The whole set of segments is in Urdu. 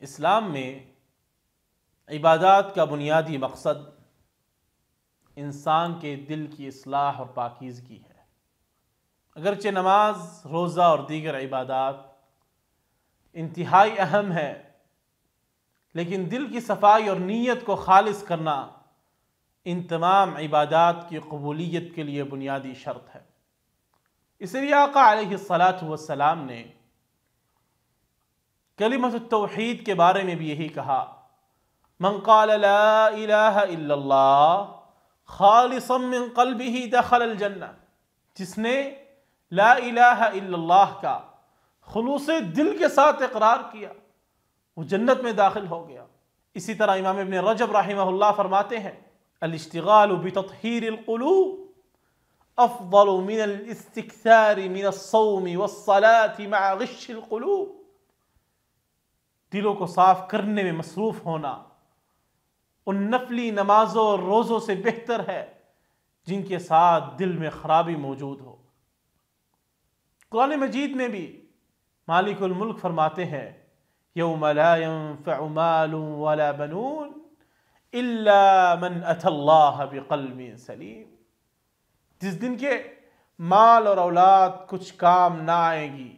اسلام میں عبادات کا بنیادی مقصد انسان کے دل کی اصلاح اور پاکیزگی ہے۔ اگرچہ نماز، روزہ اور دیگر عبادات انتہائی اہم ہے، لیکن دل کی صفائی اور نیت کو خالص کرنا ان تمام عبادات کی قبولیت کے لیے بنیادی شرط ہے۔ اس لیے آقا علیہ الصلاۃ والسلام نے کلمۃ التوحید کے بارے میں بھی یہی کہا، من قال لا الہ الا اللہ خالصا من قلبہ دخل الجنہ، جس نے لا الہ الا اللہ کا خلوص دل کے ساتھ اقرار کیا وہ جنت میں داخل ہو گیا۔ اسی طرح امام ابن رجب رحمہ اللہ فرماتے ہیں، الاشتغال بتطہیر القلوب افضل من الاستکثار من الصوم والصلاة مع غش القلوب، دلوں کو صاف کرنے میں مصروف ہونا ان نفلی نمازوں اور روزوں سے بہتر ہے جن کے ساتھ دل میں خرابی موجود ہو۔ قرآن مجید میں بھی مالک الملک فرماتے ہیں، یوم لا ينفع مال ولا بنون الا من اتى اللہ بقلب سلیم، جس دن کے مال اور اولاد کچھ کام نہ آئے گی،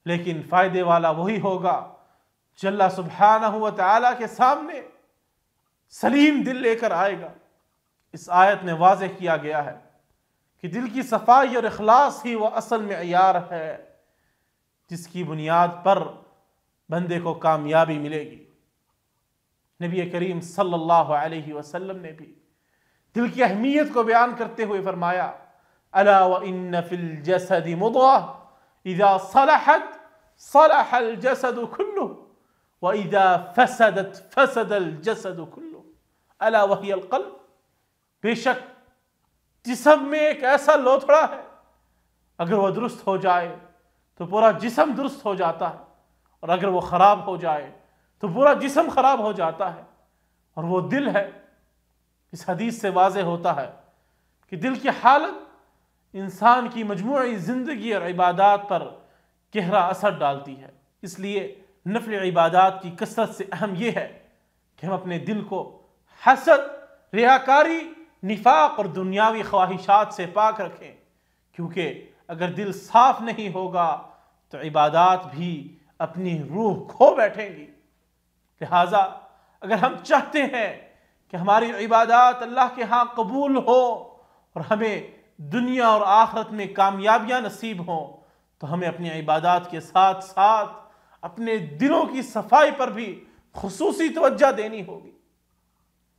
لیکن فائدے والا وہی ہوگا جو اللہ سبحانہ و تعالیٰ کے سامنے سلیم دل لے کر آئے گا۔ اس آیت میں واضح کیا گیا ہے کہ دل کی صفائی اور اخلاص ہی وہ اصل معیار ہے جس کی بنیاد پر بندے کو کامیابی ملے گی۔ نبی کریم صلی اللہ علیہ وسلم نے بھی دل کی اہمیت کو بیان کرتے ہوئے فرمایا، الا وان فی الجسد مضغہ اذا صلحت صلح الجسد کلہ واذا فسدت فسد الجسد کلہ الا وہی القلب، بے شک جسم میں ایک ایسا لوتھڑا ہے، اگر وہ درست ہو جائے تو پورا جسم درست ہو جاتا ہے، اور اگر وہ خراب ہو جائے تو پورا جسم خراب ہو جاتا ہے، اور وہ دل ہے۔ اس حدیث سے واضح ہوتا ہے کہ دل کی حالت انسان کی مجموعی زندگی اور عبادات پر گہرا اثر ڈالتی ہے۔ اس لیے نفل عبادات کی کثرت سے اہم یہ ہے کہ ہم اپنے دل کو حسد، ریاکاری، نفاق اور دنیاوی خواہشات سے پاک رکھیں، کیونکہ اگر دل صاف نہیں ہوگا تو عبادات بھی اپنی روح کھو بیٹھیں گی۔ لہٰذا اگر ہم چاہتے ہیں کہ ہماری عبادات اللہ کے ہاں قبول ہو اور ہمیں دنیا اور آخرت میں کامیابیاں نصیب ہوں، تو ہمیں اپنی عبادات کے ساتھ ساتھ اپنے دلوں کی صفائی پر بھی خصوصی توجہ دینی ہوگی۔